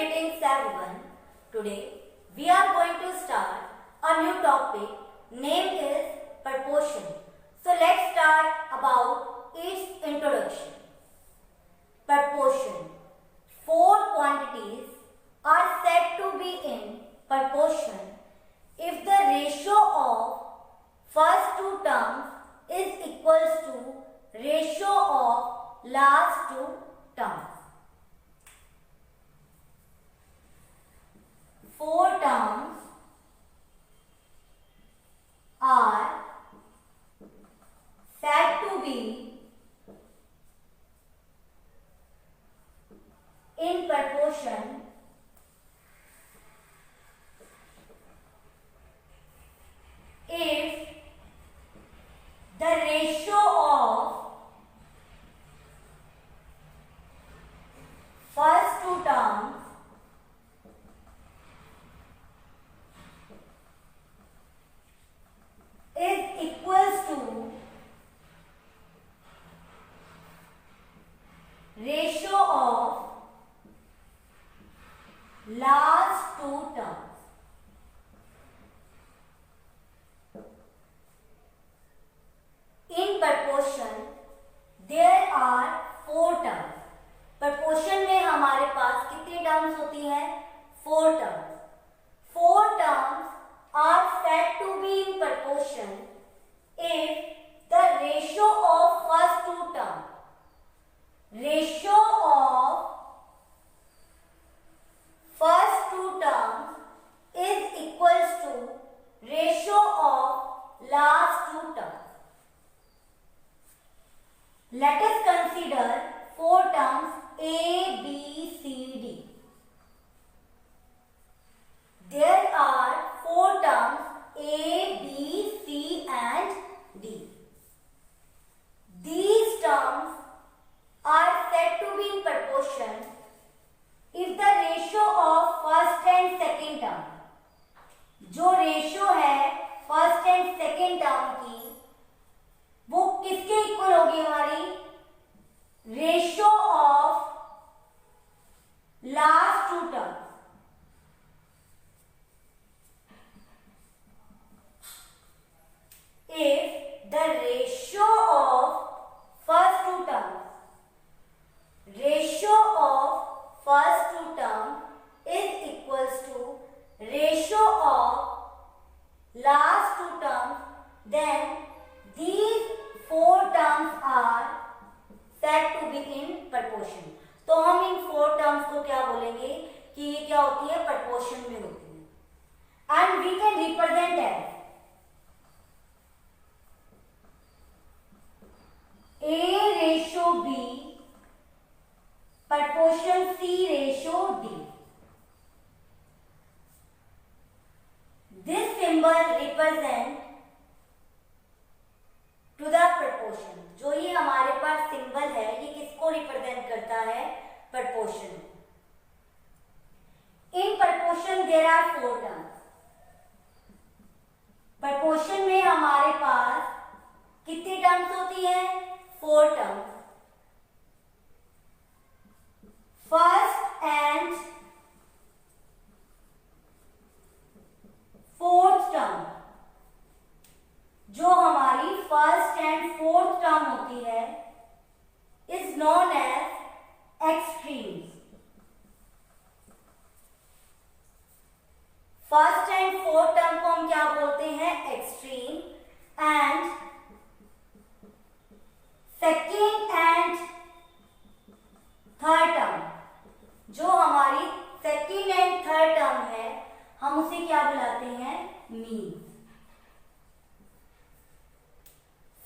Greetings everyone. Today we are going to start a new topic named is proportion. So let's start about its introduction. Proportion. Four quantities are said to be in proportion if the ratio of first two terms is equals to ratio of last two terms. Four terms are said to be in proportion if the ratio of first two terms is equals to ratio of last two terms. In proportion there are four terms. proportion में हमारे पास कितनी terms होती हैं? Four terms. Four terms are said to be in proportion if the ratio of first two terms, ratio of first two terms is equals to ratio of last two terms. Let us consider four terms A, B, C, D. There are four terms A, B, C and D. These terms are said to be in proportion if the ratio of first and second term, जो ratio है first and second term की, वो किसके equal होगी? हमारी ratio of last two term. If the ratio of first two terms, ratio of first two term is equals to ratio of last two terms, then these four terms are said to be in proportion. तो हम इन four terms को क्या बोलेंगे कि ये क्या होती है? proportion में होती है. And we can represent as A ratio B proportion C ratio D. This symbol represent to the proportion. जो ये हमारे पास सिंबल है, ये किसको रिप्रेजेंट करता है? proportion. In proportion there are four terms. proportion में हमारे पास कितनी टर्म्स होती है? Four terms. First and fourth term, जो हमारी फर्स्ट एंड फोर्थ टर्म होती है, is known as extremes. First and fourth term को हम क्या बोलते हैं? Extreme. And second and third term, जो हमारी सेकेंड एंड थर्ड टर्म है, हम उसे क्या बुलाते हैं? Mean.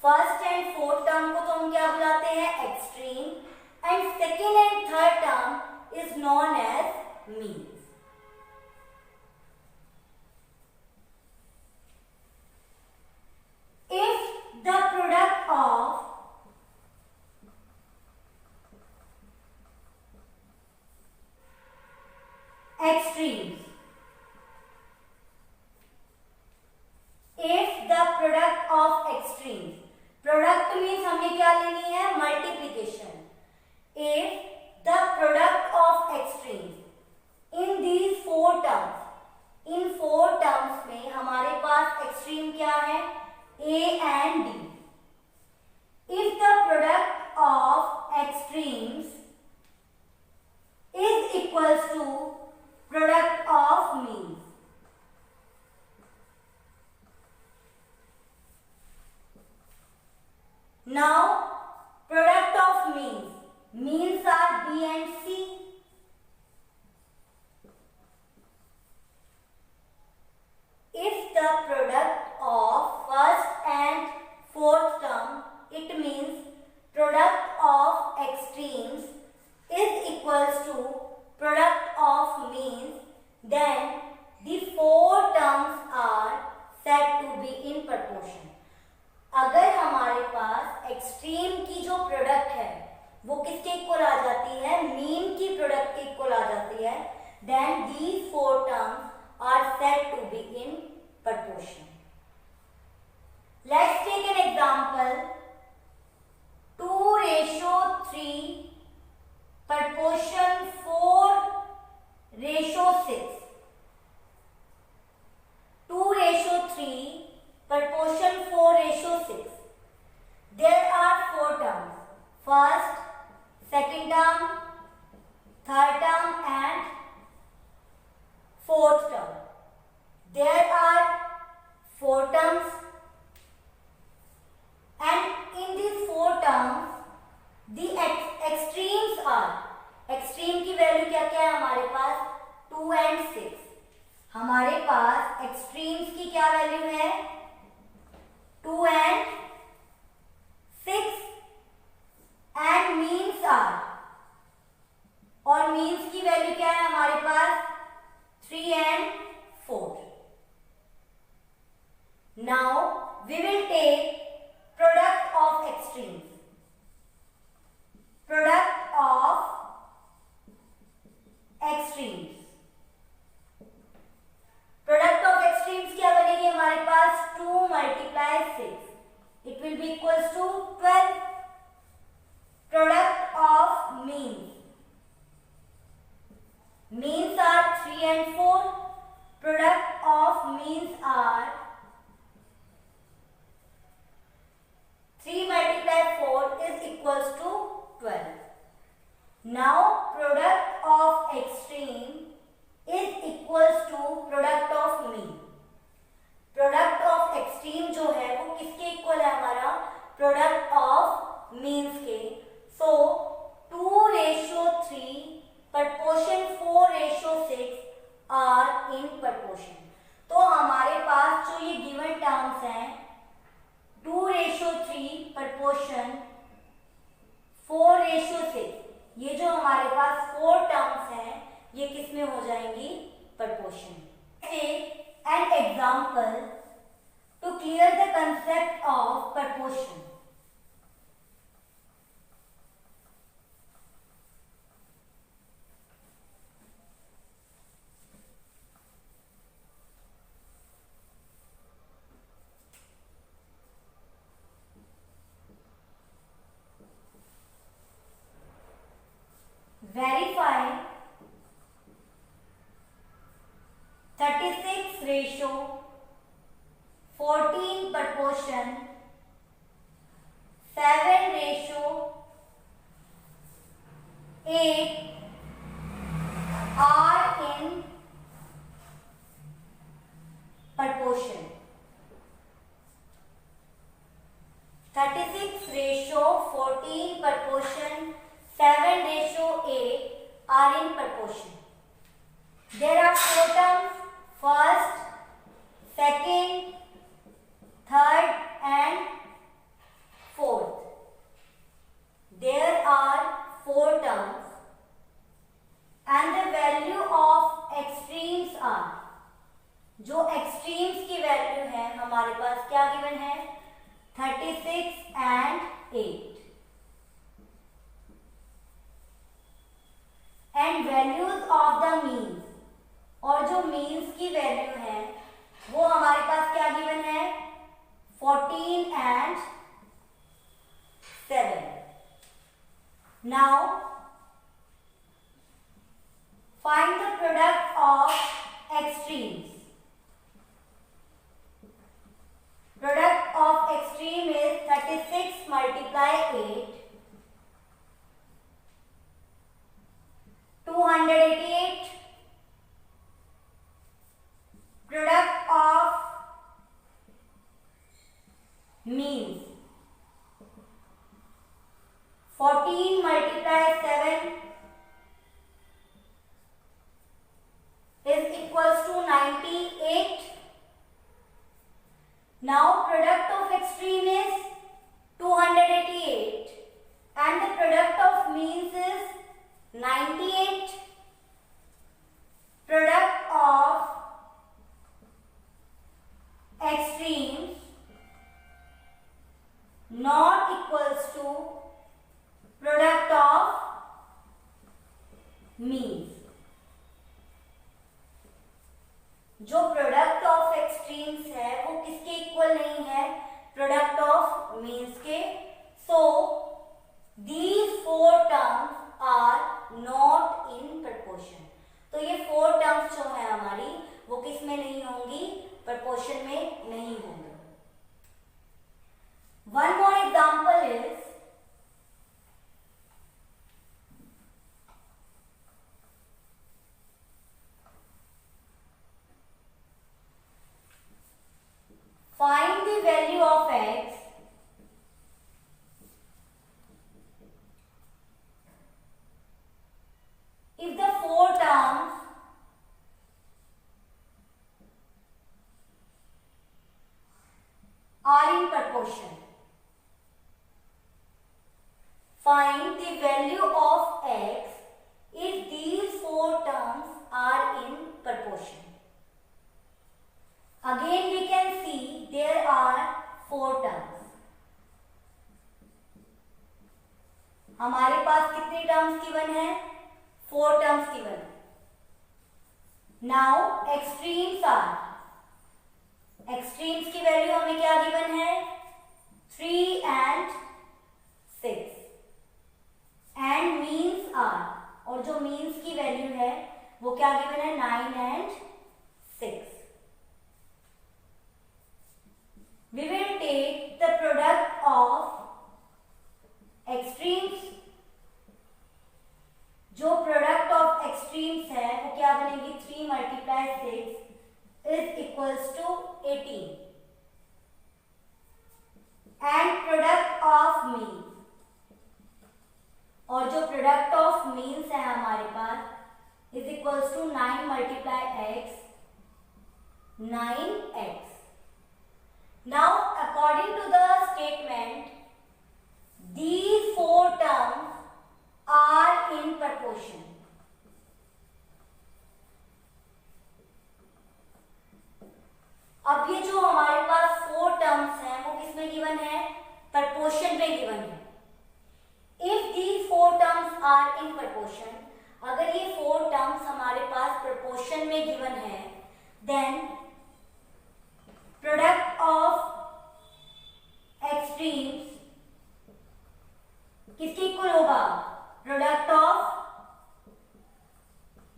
First and fourth term को तो हम क्या बुलाते हैं? Extreme. And second and third term is known as mean. If the product of extremes, if the product of extremes, product means हमें क्या लेनी है? multiplication. If the product of extremes in 4 terms में हमारे पास एक्सट्रीम क्या है, A and D. If the product of extremes is equals to product of means, now product of means are B and C. If the product of first and fourth term, it means product of extremes is equals to product of means, then the 4 terms are said to be in proportion. अगर हमारे पास extreme की जो product है वो किसके equal आ जाती है, mean की प्रोडक्ट के इक्वल आ जाती है, then these 4 terms are said to be in proportion. Let's take an example. 2:3 proportion 4:6. 2:3 proportion 4:6. There are 4 terms. First, second term, third term and fourth term. There are 4 terms, and in these 4 terms the extremes are, extreme की value क्या क्या है हमारे पास, 2 and 6. हमारे पास extremes की क्या value है, 2 and 6, and means are, और मीन्स की वैल्यू क्या है हमारे पास, 3 and 4. Now we will take product of extremes. Product of extremes. Product of extremes क्या बनेगी हमारे पास, 2 multiply 6. It will be equals to 12. Product of means. Means are 3 and 4. Product of means are 3 multiply 4 is equals to 12. Now product of extreme is equals to product of mean. Product of extreme जो है वो किसके equal है हमारा, product of means के. So 2:3 proportion 4:6 are in proportion. तो हमारे पास जो ये given terms हैं 2:3 proportion 4:6, ये जो हमारे पास 4 टर्म्स हैं ये किस में हो जाएंगी, proportion. Take an example to clear the concept of proportion. Verify 36:14 proportion 7:8 are in proportion. 36:14 proportion 7:8 are in proportion. There are 4 terms, first, second, third and fourth. There are 4 terms and the value of extremes are, जो extremes की value है हमारे पास क्या given है, 36 and 8. And values of the means, और जो means की value है वो हमारे पास क्या गिवन है, 14 and 7. Now find the product of extremes. Means के. सो these 4 terms are not in proportion. तो ये 4 terms जो है हमारी वो किस में नहीं होंगी, proportion में नहीं होंगी. One more example is find the value of x if the 4 terms are in proportion. Find the value of x if these 4 terms are in proportion. Again we can see there are 4 terms. हमारे पास कितने terms given है, 4 terms given है. Now extremes are, extremes की value हमें क्या given है, 3 and 6 and means are, और जो मीन्स की वैल्यू है वो क्या गिवन है, 9 and 6. We will take the product of extremes. जो product of extremes है वो क्या बनेगी, 3 multiply 6 is equals to 18. And product of means, और जो product of means है हमारे पास is equals to 9 multiply x, 9x. Now according to the statement these 4 terms are in proportion. अब ये जो हमारे पास 4 टर्म्स हैं वो किसमें गिवन है, प्रपोर्शन में गिवन है. If these 4 terms are in proportion, अगर ये 4 टर्म्स हमारे पास प्रपोर्शन में गिवन है, then प्रोडक्ट ऑफ एक्सट्रीम्स किसके इक्वल होगा, प्रोडक्ट ऑफ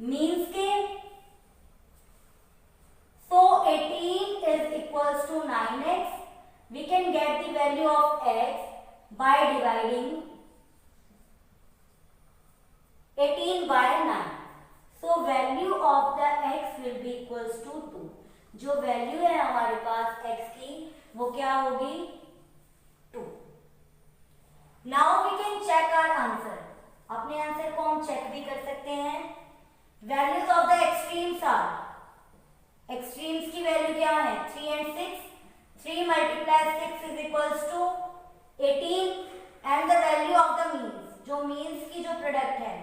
मीन्स के. सो 18 is equals to 9x. We can get the value of x by dividing 18 by 9. So value of the x will be equals to 2. जो value है हमारे पास x की वो क्या होगी, 2. Now we can check our answer. अपने answer को हम चेक भी कर सकते हैं. Values of the extremes are, extremes की वैल्यू क्या है, 3 and 6. 3 multiply 6 is equals to 18 and the value of the means, जो means की जो प्रोडक्ट है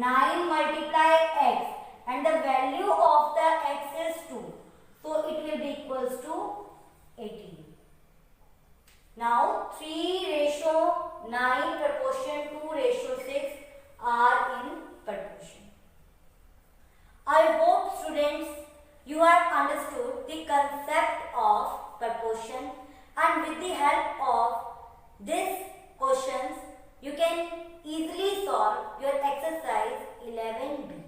9 multiply x and the value of the x is 2. So it will be equals to 18. Now 3:9 proportion 2:6 are in proportion. I hope students you have understood the concept of proportion, and with the help of these questions you can easily solve your exercise 11b.